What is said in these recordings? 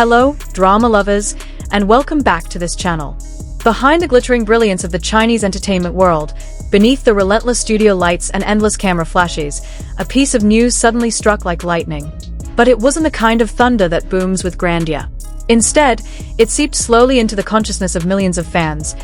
Hello, drama lovers, and welcome back to this channel. Behind the glittering brilliance of the Chinese entertainment world, beneath the relentless studio lights and endless camera flashes, a piece of news suddenly struck like lightning. But it wasn't the kind of thunder that booms with grandeur. Instead, it seeped slowly into the consciousness of millions of fans.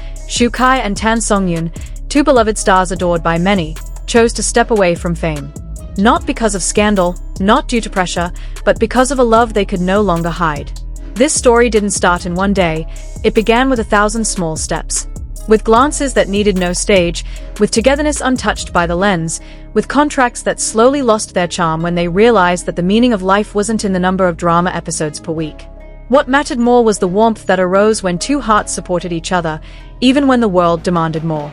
Kai and Tan Songyun, two beloved stars adored by many, chose to step away from fame. Not because of scandal, not due to pressure, but because of a love they could no longer hide. This story didn't start in one day, it began with 1,000 small steps. With glances that needed no stage, with togetherness untouched by the lens, with contracts that slowly lost their charm when they realized that the meaning of life wasn't in the number of drama episodes per week. What mattered more was the warmth that arose when two hearts supported each other, even when the world demanded more.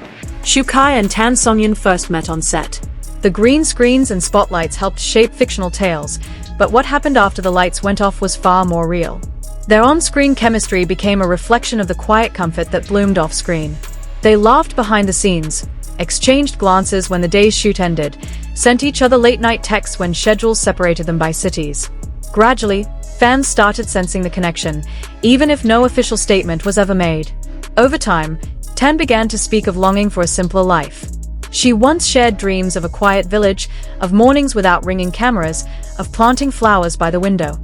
Kai and Tan Songyun first met on set. The green screens and spotlights helped shape fictional tales, but what happened after the lights went off was far more real. Their on-screen chemistry became a reflection of the quiet comfort that bloomed off-screen. They laughed behind the scenes, exchanged glances when the day's shoot ended, sent each other late-night texts when schedules separated them by cities. Gradually, fans started sensing the connection, even if no official statement was ever made. Over time, Tan began to speak of longing for a simpler life. She once shared dreams of a quiet village, of mornings without ringing cameras, of planting flowers by the window.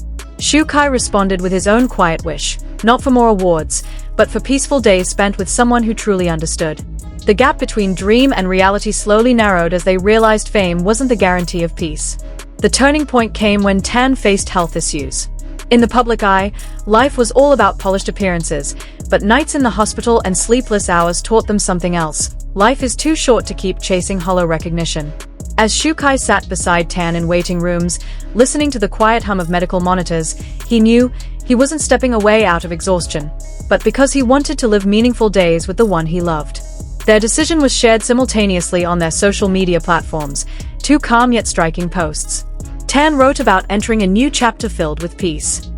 Kai responded with his own quiet wish, not for more awards, but for peaceful days spent with someone who truly understood. The gap between dream and reality slowly narrowed as they realized fame wasn't the guarantee of peace. The turning point came when Tan faced health issues. In the public eye, life was all about polished appearances, but nights in the hospital and sleepless hours taught them something else. Life is too short to keep chasing hollow recognition. As Kai sat beside Tan in waiting rooms, listening to the quiet hum of medical monitors, he knew he wasn't stepping away out of exhaustion, but because he wanted to live meaningful days with the one he loved. Their decision was shared simultaneously on their social media platforms, two calm yet striking posts. Tan wrote about entering a new chapter filled with peace.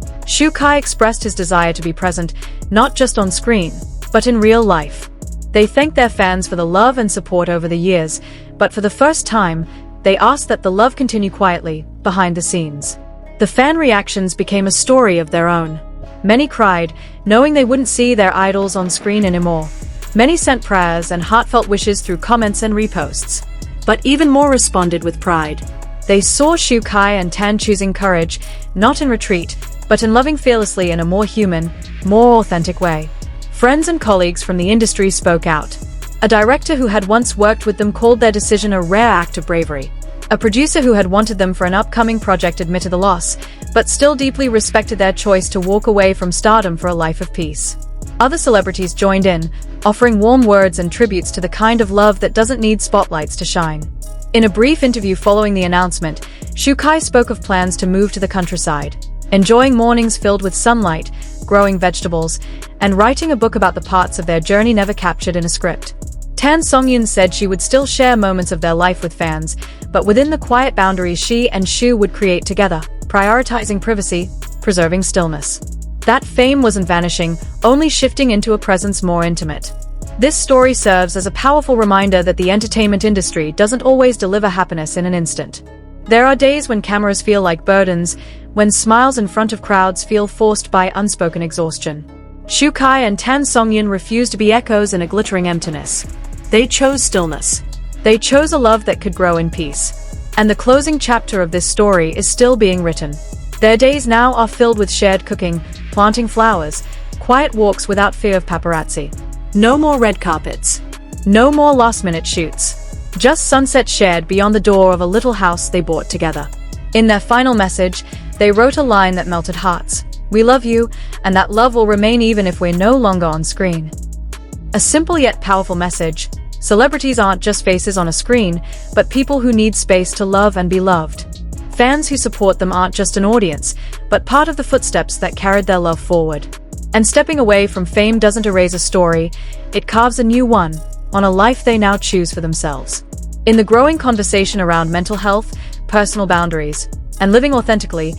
Kai expressed his desire to be present, not just on screen, but in real life. They thanked their fans for the love and support over the years, but for the first time, they asked that the love continue quietly, behind the scenes. The fan reactions became a story of their own. Many cried, knowing they wouldn't see their idols on screen anymore. Many sent prayers and heartfelt wishes through comments and reposts. But even more responded with pride. They saw Kai and Tan choosing courage, not in retreat, but in loving fearlessly in a more human, more authentic way. Friends and colleagues from the industry spoke out. A director who had once worked with them called their decision a rare act of bravery. A producer who had wanted them for an upcoming project admitted the loss, but still deeply respected their choice to walk away from stardom for a life of peace. Other celebrities joined in, offering warm words and tributes to the kind of love that doesn't need spotlights to shine. In a brief interview following the announcement, Kai spoke of plans to move to the countryside, enjoying mornings filled with sunlight, growing vegetables, and writing a book about the parts of their journey never captured in a script. Tan Songyun said she would still share moments of their life with fans, but within the quiet boundaries she and Shu would create together, prioritizing privacy, preserving stillness. That fame wasn't vanishing, only shifting into a presence more intimate. This story serves as a powerful reminder that the entertainment industry doesn't always deliver happiness in an instant. There are days when cameras feel like burdens, when smiles in front of crowds feel forced by unspoken exhaustion. Kai and Tan Songyun refused to be echoes in a glittering emptiness. They chose stillness. They chose a love that could grow in peace. And the closing chapter of this story is still being written. Their days now are filled with shared cooking, planting flowers, quiet walks without fear of paparazzi. No more red carpets. No more last-minute shoots. Just sunset shared beyond the door of a little house they bought together. In their final message, they wrote a line that melted hearts. "We love you, and that love will remain even if we're no longer on screen." A simple yet powerful message. Celebrities aren't just faces on a screen, but people who need space to love and be loved. Fans who support them aren't just an audience, but part of the footsteps that carried their love forward. And stepping away from fame doesn't erase a story, it carves a new one, on a life they now choose for themselves. In the growing conversation around mental health, personal boundaries, and living authentically,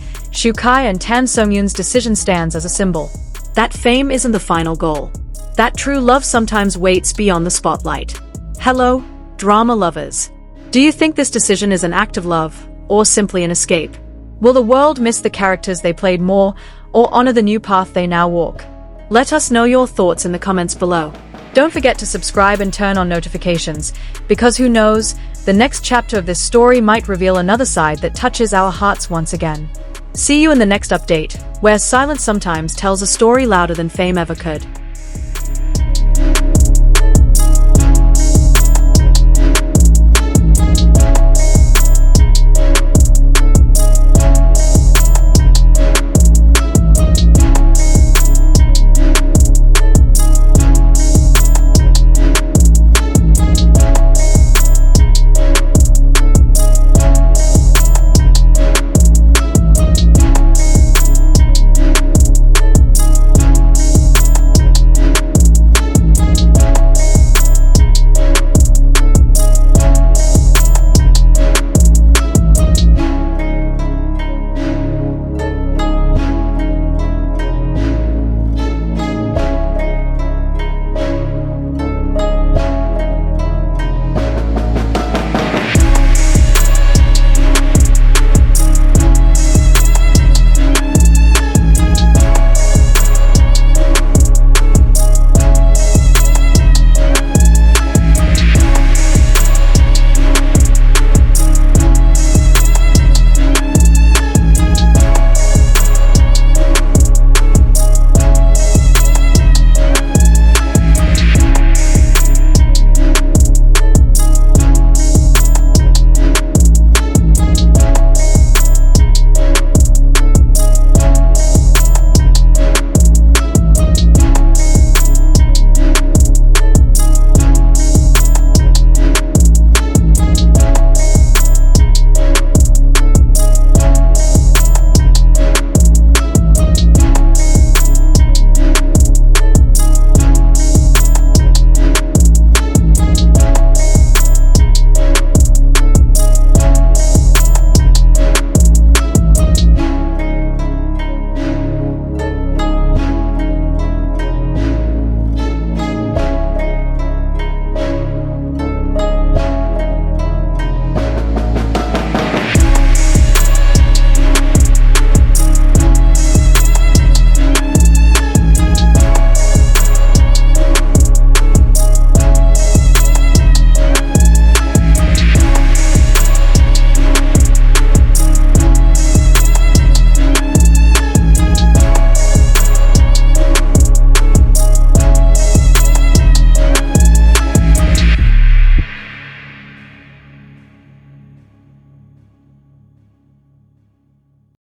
Kai and Tan Songyun's decision stands as a symbol. That fame isn't the final goal. That true love sometimes waits beyond the spotlight. Hello, drama lovers. Do you think this decision is an act of love, or simply an escape? Will the world miss the characters they played more, or honor the new path they now walk? Let us know your thoughts in the comments below. Don't forget to subscribe and turn on notifications, because who knows, the next chapter of this story might reveal another side that touches our hearts once again. See you in the next update, where silence sometimes tells a story louder than fame ever could.